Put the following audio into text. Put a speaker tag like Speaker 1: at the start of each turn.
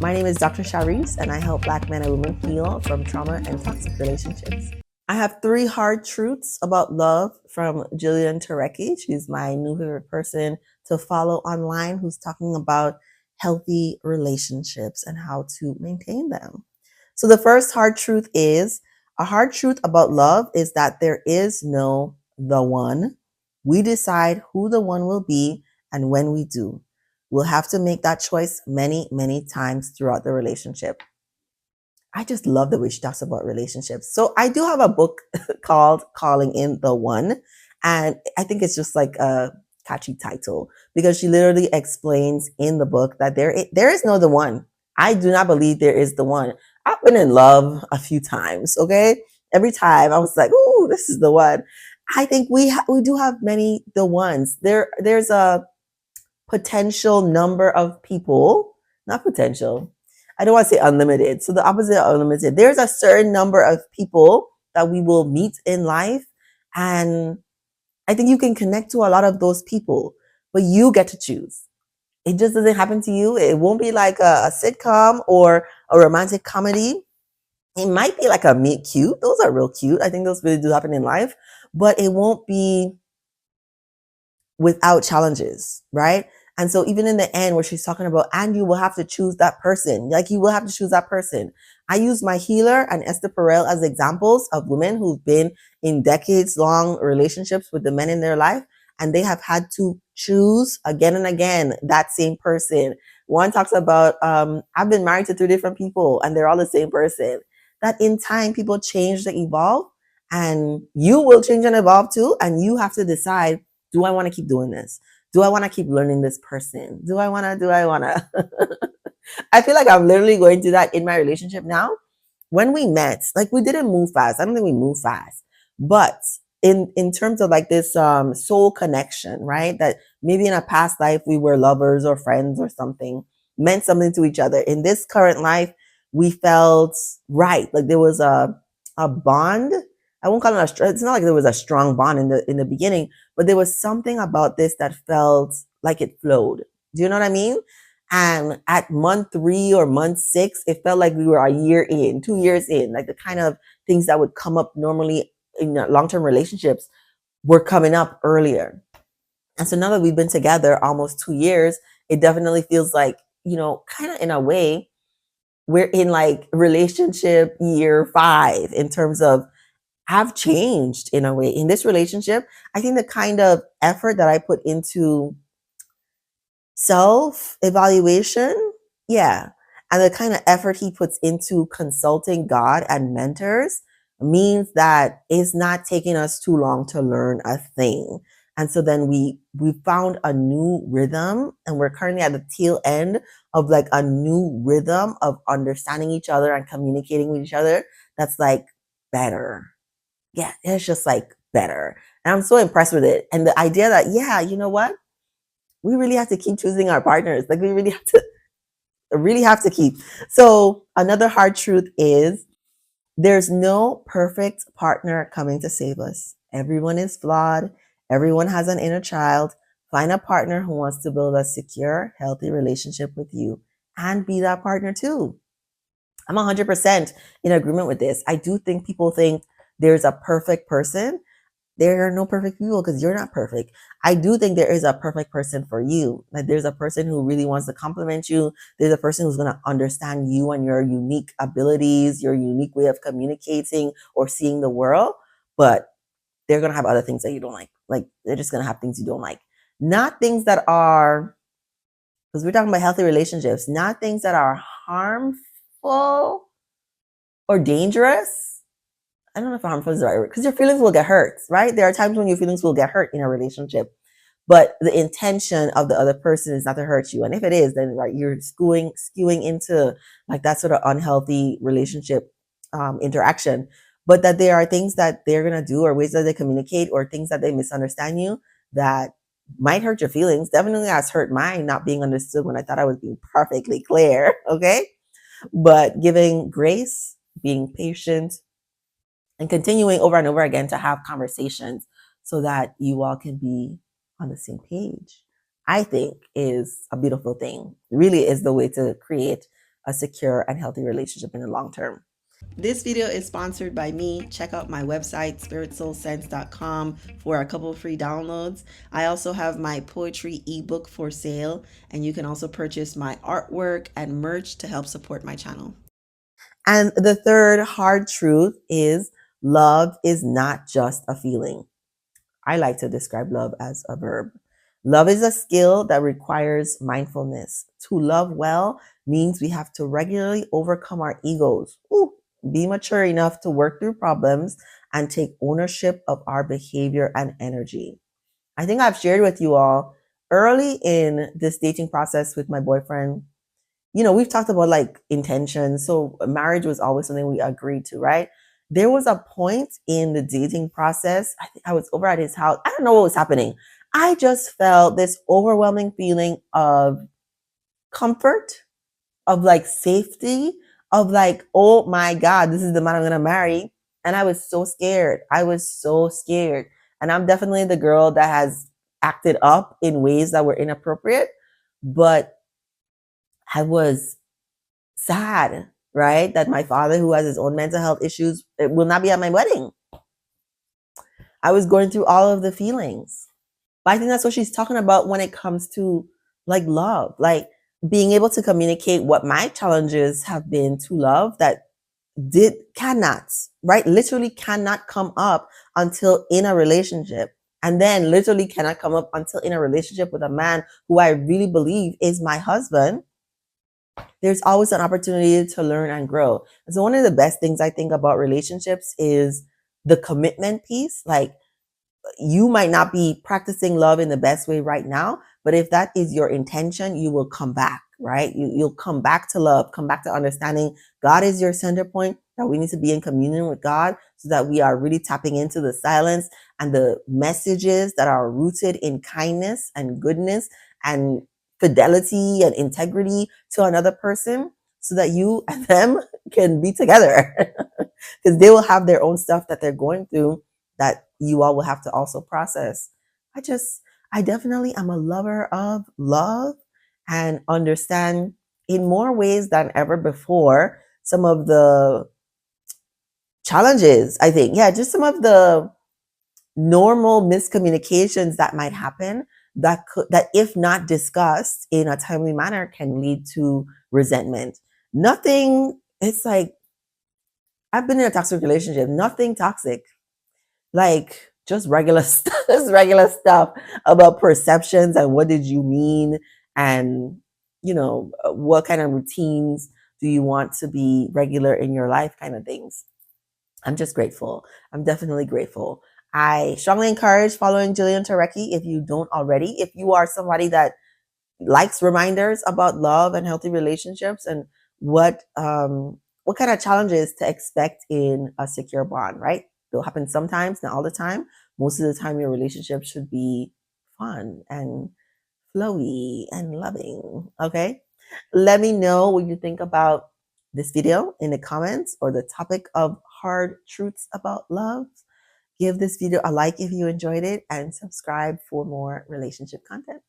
Speaker 1: My name is Dr. Sharice, and I help Black men and women heal from trauma and toxic relationships. I have 3 hard truths about love from Jillian Turecki. She's my new favorite person to follow online who's talking about healthy relationships and how to maintain them. So the first hard truth is a hard truth about love is that there is no the one. We decide who the one will be and when we do. We'll have to make that choice many, many times throughout the relationship. I just love the way she talks about relationships. So I do have a book called Calling in the One. And I think it's just like a catchy title because she literally explains in the book that there is no the one. I do not believe there is the one. I've been in love a few times, okay? Every time I was like, "Ooh, this is the one." I think we do have many the ones. There's a potential number of people, not potential. I don't want to say unlimited. So the opposite of unlimited. There's a certain number of people that we will meet in life. And I think you can connect to a lot of those people, but you get to choose. It just doesn't happen to you. It won't be like a sitcom or a romantic comedy. It might be like a meet cute. Those are real cute. I think those really do happen in life, but it won't be without challenges, right? And so even in the end where she's talking about, and you will have to choose that person, like you will have to choose that person. I use my healer and Esther Perel as examples of women who've been in decades long relationships with the men in their life, and they have had to choose again and again that same person. One talks about, I've been married to 3 different people and they're all the same person. That in time, people change, they evolve, and you will change and evolve too. And you have to decide, do I want to keep doing this? Do I want to keep learning this person? Do I want to? I feel like I'm literally going through that in my relationship now. When we met, like we didn't move fast. I don't think we moved fast. But in terms of like this soul connection, right? That maybe in a past life we were lovers or friends or something, meant something to each other. In this current life, we felt right. Like there was a bond. I won't call it it's not like there was a strong bond in the beginning, but there was something about this that felt like it flowed. Do you know what I mean? And at month 3 or month 6, it felt like we were a year in, 2 years in, like the kind of things that would come up normally in long-term relationships were coming up earlier. And so now that we've been together almost 2 years, it definitely feels like, kind of in a way, we're in like relationship year 5 in terms of have changed in a way. In this relationship, I think the kind of effort that I put into self evaluation, yeah, and the kind of effort he puts into consulting God and mentors means that it's not taking us too long to learn a thing. And so then we found a new rhythm, and we're currently at the tail end of like a new rhythm of understanding each other and communicating with each other that's like better. Yeah, it's just like better. And I'm so impressed with it. And the idea that, yeah, you know what? We really have to keep choosing our partners. Like we really have to keep. So another hard truth is there's no perfect partner coming to save us. Everyone is flawed. Everyone has an inner child. Find a partner who wants to build a secure, healthy relationship with you and be that partner too. I'm 100% in agreement with this. I do think people think there's a perfect person. There are no perfect people because you're not perfect. I do think there is a perfect person for you. Like there's a person who really wants to compliment you. There's a person who's going to understand you and your unique abilities, your unique way of communicating or seeing the world. But they're going to have other things that you don't like. Like they're just going to have things you don't like. Not things that are, because we're talking about healthy relationships, not things that are harmful or dangerous. I don't know if harmful is the right word, because your feelings will get hurt, right? There are times when your feelings will get hurt in a relationship, but the intention of the other person is not to hurt you. And if it is, then right, you're skewing into like that sort of unhealthy relationship interaction. But that there are things that they're gonna do, or ways that they communicate, or things that they misunderstand you that might hurt your feelings. Definitely has hurt mine, not being understood when I thought I was being perfectly clear. Okay, but giving grace, being patient, and continuing over and over again to have conversations so that you all can be on the same page, I think is a beautiful thing. It really is the way to create a secure and healthy relationship in the long term. This video is sponsored by me. Check out my website, spiritsoulsense.com, for a couple of free downloads. I also have my poetry ebook for sale, and you can also purchase my artwork and merch to help support my channel. And the third hard truth is love is not just a feeling. I like to describe love as a verb. Love is a skill that requires mindfulness. To love well means we have to regularly overcome our egos. Ooh, be mature enough to work through problems and take ownership of our behavior and energy. I think I've shared with you all early in this dating process with my boyfriend. We've talked about like intention. So marriage was always something we agreed to, right? There was a point in the dating process. I think I was over at his house. I don't know what was happening. I just felt this overwhelming feeling of comfort, of like safety, of like, oh my God, this is the man I'm going to marry. And I was so scared. I was so scared. And I'm definitely the girl that has acted up in ways that were inappropriate. But I was sad, right? That my father, who has his own mental health issues, will not be at my wedding. I was going through all of the feelings. But I think that's what she's talking about when it comes to like love, like being able to communicate what my challenges have been to love that cannot, right? Literally cannot come up until in a relationship. And then literally cannot come up until in a relationship with a man who I really believe is my husband. There's always an opportunity to learn and grow. And so one of the best things I think about relationships is the commitment piece. Like, you might not be practicing love in the best way right now, but if that is your intention, you will come back, right? You'll come back to love, come back to understanding God is your center point, that we need to be in communion with God so that we are really tapping into the silence and the messages that are rooted in kindness and goodness and fidelity and integrity to another person so that you and them can be together because they will have their own stuff that they're going through that you all will have to also process. I definitely am a lover of love and understand in more ways than ever before some of the challenges, I think. Yeah, just some of the normal miscommunications that might happen that if not discussed in a timely manner can lead to resentment. Nothing, it's like I've been in a toxic relationship, nothing toxic. Like just regular stuff, just regular stuff about perceptions and what did you mean and what kind of routines do you want to be regular in your life kind of things. I'm just grateful. I'm definitely grateful. I strongly encourage following Jillian Turecki if you don't already. If you are somebody that likes reminders about love and healthy relationships and what kind of challenges to expect in a secure bond, right? They'll happen sometimes, not all the time. Most of the time, your relationship should be fun and flowy and loving. Okay. Let me know what you think about this video in the comments or the topic of hard truths about love. Give this video a like if you enjoyed it and subscribe for more relationship content.